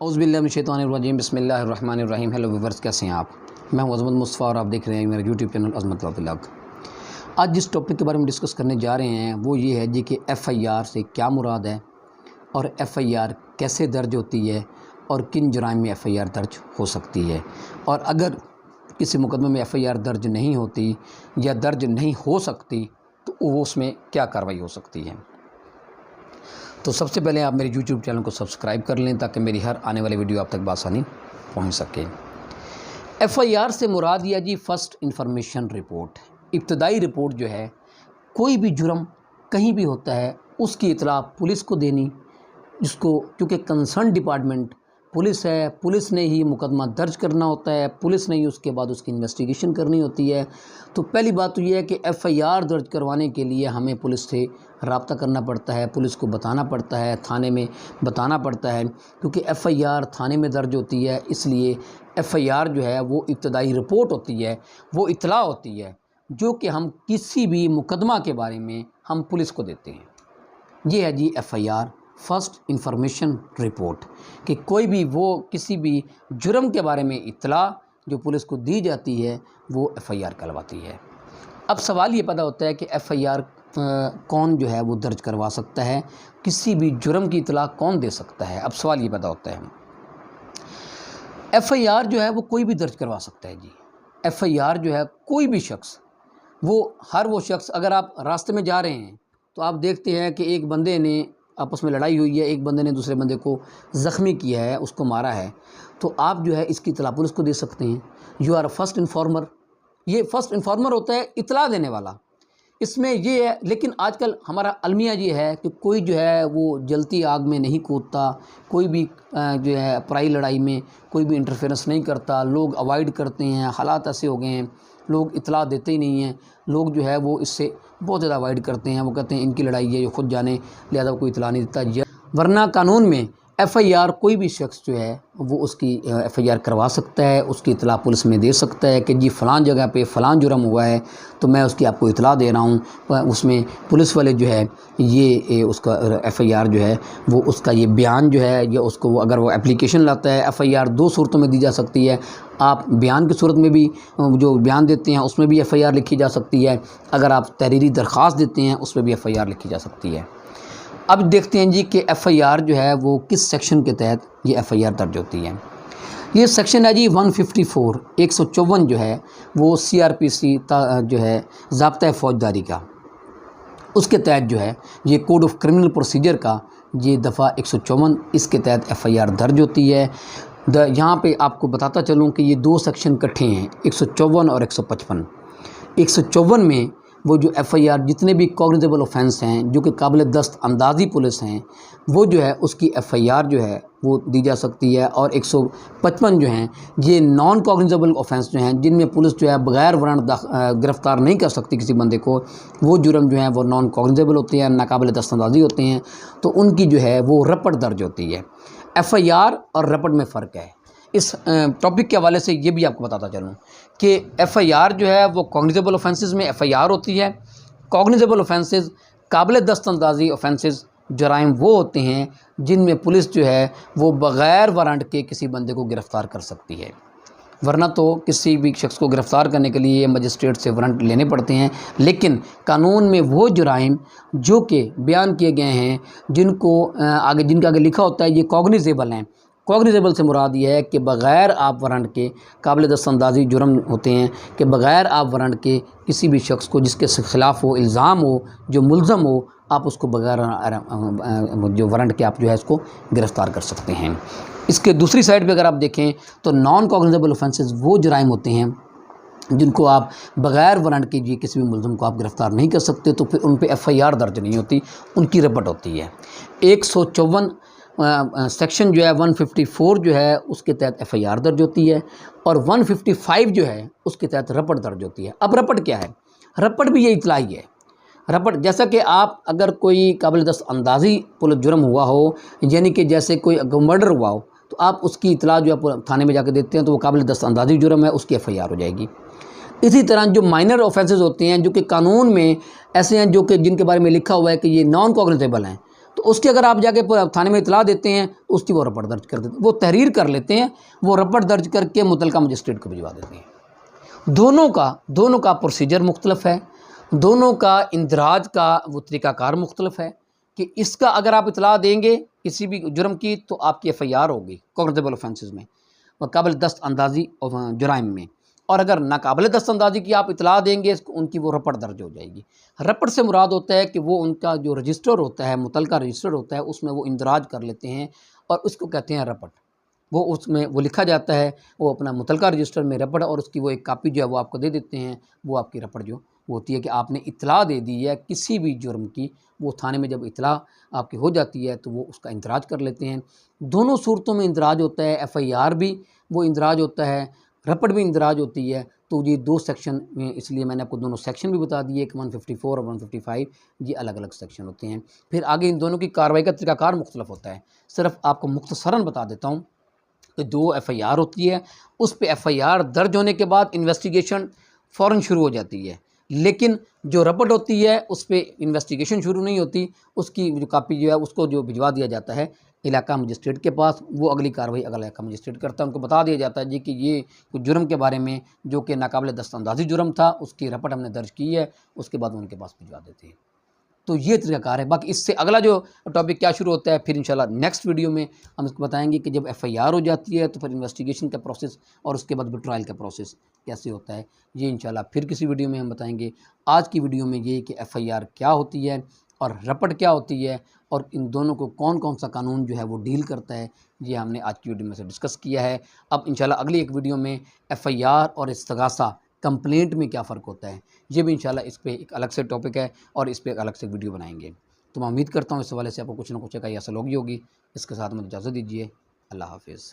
औज़ुबिल्लाहिमिनश्शैतानिर्रजीम बिस्मिल्लाहिर्रहमानिर्रहीम। Hello viewers, कैसे हैं आप? मैं हूं अज़मत मुस्तफ़ा और आप देख रहे हैं मेरा यूट्यूब चैनल अज़मत व्लॉग। आज जिस टॉपिक के बारे में डिस्कस करने जा रहे हैं वो ये है जी कि एफ़आईआर से क्या मुराद है और एफ़आईआर कैसे दर्ज होती है और किन जुराइम में एफ़आईआर दर्ज हो सकती है, और अगर किसी मुकदमे में एफ़आईआर दर्ज नहीं होती या दर्ज नहीं हो सकती तो वो उसमें क्या कार्रवाई हो सकती है। तो सबसे पहले आप मेरे YouTube चैनल को सब्सक्राइब कर लें ताकि मेरी हर आने वाली वीडियो आप तक बासानी पहुंच सके। एफ़आईआर से मुराद यह जी फ़र्स्ट इंफॉर्मेशन रिपोर्ट, इब्तदाई रिपोर्ट जो है कोई भी जुर्म कहीं भी होता है उसकी इतला पुलिस को देनी, जिसको क्योंकि कंसर्न डिपार्टमेंट पुलिस है, पुलिस ने ही मुकदमा दर्ज करना होता है, पुलिस ने ही उसके बाद उसकी इन्वेस्टिगेशन करनी होती है। तो पहली बात तो ये है कि एफ़आईआर दर्ज करवाने के लिए हमें पुलिस से रब्ता करना पड़ता है, पुलिस को बताना पड़ता है, थाने में बताना पड़ता है, क्योंकि एफ़आईआर थाने में दर्ज होती है। इसलिए एफ़आईआर जो है वो इब्तदाई रिपोर्ट होती है, वो इतला होती है जो कि हम किसी भी मुकदमा के बारे में हम पुलिस को देते हैं। ये है जी एफ़आईआर, फ़र्स्ट इंफॉर्मेशन रिपोर्ट, कि कोई भी वो किसी भी जुर्म के बारे में इत्तला जो पुलिस को दी जाती है वो एफ़आईआर कहलाती है। अब सवाल ये पैदा होता है कि एफ़आईआर कौन जो है वो दर्ज करवा सकता है, किसी भी जुर्म की इत्तला कौन दे सकता है। अब सवाल ये पैदा होता है, एफ़आईआर जो है वो कोई भी दर्ज करवा सकता है जी। एफ़आईआर जो है कोई भी शख्स, वो शख्स, अगर आप रास्ते में जा रहे हैं तो आप देखते हैं कि एक बंदे ने आपस में लड़ाई हुई है, एक बंदे ने दूसरे बंदे को ज़ख्मी किया है, उसको मारा है, तो आप जो है इसकी इत्तला पुलिस को दे सकते हैं। You are first informer. ये फर्स्ट इन्फॉर्मर होता है इत्तला देने वाला। इसमें ये है, लेकिन आजकल हमारा अलमिया ये है कि कोई जो है वो जलती आग में नहीं कूदता, कोई भी जो है पराई लड़ाई में कोई भी इंटरफेरेंस नहीं करता, लोग अवॉइड करते हैं। हालात ऐसे हो गए हैं, लोग इत्तला देते ही नहीं हैं, लोग जो है वो इससे बहुत ज़्यादा अवॉइड करते हैं। वो कहते हैं इनकी लड़ाई है, ये खुद जाने, लिहाजा कोई इत्तला नहीं देता। वरना कानून में एफ़आईआर कोई भी शख्स जो है वो उसकी एफ़आईआर करवा सकता है, उसकी इत्तला पुलिस में दे सकता है कि जी फ़लाँ जगह पे फ़लाँ जुर्म हुआ है तो मैं उसकी आपको इत्तला दे रहा हूँ। उसमें पुलिस वाले जो है ये उसका एफ़आईआर जो है वो उसका ये बयान जो है या उसको अगर वो एप्लीकेशन लाता है, एफ़आईआर दो सूरतों में दी जा सकती है। आप बयान की सूरत में भी जो बयान देते हैं उसमें भी एफ़आईआर लिखी जा सकती है, अगर आप तहरीरी दरख्वास्त देते हैं उसमें भी एफ़आईआर लिखी जा सकती है। अब देखते हैं जी कि एफ़आईआर जो है वो किस सेक्शन के तहत ये एफ़आईआर दर्ज होती है। ये सेक्शन है जी 154, 154 जो है वो CRPC जो है ज़ाब्ता फ़ौजदारी का, उसके तहत जो है ये कोड ऑफ क्रिमिनल प्रोसीजर का ये दफ़ा 154, इसके तहत एफ़आईआर दर्ज होती है। यहाँ पे आपको बताता चलूँ कि ये दो सेक्शन इकट्ठे हैं, 154 और 155। 154 में वो जो एफ़आईआर जितने भी कॉग्निजेबल ऑफेंस हैं जो कि काबिल दस्त अंदाज़ी पुलिस हैं वो जो है उसकी एफ़आईआर जो है वो दी जा सकती है, और 155 जो हैं ये नॉन कॉग्निजेबल ऑफेंस जो हैं जिनमें पुलिस जो है बग़ैर वारंट गिरफ़्तार नहीं कर सकती किसी बंदे को, वो जुर्म जो हैं वो नॉन कॉग्निजेबल होते हैं, नाकाबिल दस्त अंदाज़ी होते हैं, तो उनकी जो है वो रपट दर्ज होती है। एफ़आईआर और रपट में फ़र्क है। इस टॉपिक के हवाले से ये भी आपको बताता चलूँ कि एफ़आईआर जो है वो कॉग्निजेबल ऑफेंसेस में एफ़आईआर होती है। कॉग्निजेबल ऑफेंसेस, काबिल दस्तअंदाज़ी ऑफेंसेस, जुराइम वो होते हैं जिनमें पुलिस जो है वो बग़ैर वारंट के किसी बंदे को गिरफ़्तार कर सकती है। वरना तो किसी भी शख्स को गिरफ़्तार करने के लिए मजिस्ट्रेट से वारंट लेने पड़ते हैं, लेकिन कानून में वो जुराइम जो कि बयान किए गए हैं जिनके आगे लिखा होता है ये कॉग्निजेबल हैं। कॉग्निजेबल से मुराद ये है कि बग़ैर आप वारंट के काबिल दस्तअंदाज़ी जुर्म होते हैं कि बग़ैर आप वारंट के किसी भी शख्स को जिसके ख़िलाफ़ हो इल्ज़ाम हो, जो मुल्ज़म हो, आप उसको बग़ैर जो वारंट के आप जो है इसको गिरफ़्तार कर सकते हैं। इसके दूसरी साइड पे अगर आप देखें तो नॉन कॉग्निजेबल ऑफेंसेस वो जुराइम होते हैं जिनको आप बग़ैर वारंट के जी किसी भी मुल्ज़म को आप गिरफ़्तार नहीं कर सकते, तो फिर उन पे एफ़आईआर दर्ज नहीं होती, उनकी रपट होती है। 154 सेक्शन जो है 154 जो है उसके तहत एफ़आईआर दर्ज होती है, और 155 जो है उसके तहत रपट दर्ज होती है। अब रपट क्या है? रपट भी ये इत्तला ही है। रपट जैसा कि आप अगर कोई काबिल दस्त अंदाज़ी पुलिस जुर्म हुआ हो, यानी कि जैसे कोई मर्डर हुआ हो, तो आप उसकी इत्तला जो है थाने में जाकर देते हैं तो वो काबिल दस्त अंदाज़ी जुर्म है, उसकी एफ़आईआर हो जाएगी। इसी तरह जो माइनर ऑफेंसेस होते हैं जो कि कानून में ऐसे हैं जो कि जिनके बारे में लिखा हुआ है कि ये नॉन कॉग्निजेबल हैं, तो उसकी अगर आप जाके थाने में इतला देते हैं तो उसकी वो रपट दर्ज कर देते हैं, वो तहरीर कर लेते हैं, वो रपट दर्ज करके मुतलका मजिस्ट्रेट को भिजवा देते हैं। दोनों का प्रोसीजर मुख्तलिफ है, दोनों का इंदराज का वो तरीक़ाकार मुख्तलिफ है कि इसका अगर आप इतला देंगे किसी भी जुर्म की तो आपकी FIR होगी कॉग्निजेबल ऑफेंसेस में व काबिल दस्त अंदाज़ी जुराइम में, और अगर नाकाबिल दस्तअंदाज़ी की आप इतला देंगे उनकी वो रपट दर्ज हो जाएगी। रपट से मुराद होता है कि वो उनका जो रजिस्टर होता है, मुतलका रजिस्टर होता है, उसमें वो इंदराज कर लेते हैं और उसको कहते हैं रपट। वो उसमें वो लिखा जाता है, वो अपना मुतलका रजिस्टर में रपट, और उसकी वो एक कापी जो है वो आपको दे देते हैं। वो आपकी रपट जो होती है कि आपने इतला दे दी है किसी भी जुर्म की, वो थाने में जब इतला आपकी हो जाती है तो वो उसका इंदराज कर लेते हैं। दोनों सूरतों में इंदराज होता है, FIR भी वो इंदराज होता है, रपट भी इंदराज होती है। तो ये 2 सेक्शन में, इसलिए मैंने आपको दोनों सेक्शन भी बता दिए, एक 154 और 155, ये अलग अलग सेक्शन होते हैं। फिर आगे इन दोनों की कार्रवाई का तरीक़ाकार मुख्तलिफ होता है। सिर्फ आपको मुख्तसरन बता देता हूँ कि 2 FIR होती है, उस पे FIR दर्ज होने के बाद इन्वेस्टिगेशन फ़ौरन शुरू हो जाती है, लेकिन जो रपट होती है उस पे इन्वेस्टिगेशन शुरू नहीं होती, उसकी जो कापी जो है उसको जो भिजवा दिया जाता है इलाका मजिस्ट्रेट के पास, वो अगली कार्रवाई अगला इलाका मजिस्ट्रेट करता है। उनको बता दिया जाता है जी कि ये कुछ जुर्म के बारे में जो कि नाकाबिल दस्तअंदाज़ी जुर्म था, उसकी रपट हमने दर्ज की है, उसके बाद उनके पास भिजवा देते हैं। तो ये तरीक़ाकार है। बाकी इससे अगला जो टॉपिक क्या शुरू होता है, फिर इंशाल्लाह नेक्स्ट वीडियो में हम इसको बताएंगे कि जब FIR हो जाती है तो फिर इन्वेस्टिगेशन का प्रोसेस और उसके बाद फिर ट्रायल का प्रोसेस कैसे होता है, ये इंशाल्लाह फिर किसी वीडियो में हम बताएंगे। आज की वीडियो में ये कि FIR क्या होती है और रपट क्या होती है और इन दोनों को कौन कौन सा कानून जो है वो डील करता है, ये हमने आज की वीडियो में से डिस्कस किया है। अब इंशाल्लाह अगली एक वीडियो में FIR और इस्तिगासा कंप्लेंट में क्या फ़र्क होता है, ये भी इंशाल्लाह इस पे एक अलग से टॉपिक है और इस पे एक अलग से वीडियो बनाएंगे। तो मैं उम्मीद करता हूँ इस हवाले से आपको कुछ ना कुछ एक हासिल होगी। इसके साथ मुझे इजाज़त दीजिए। अल्लाह हाफ़िज़।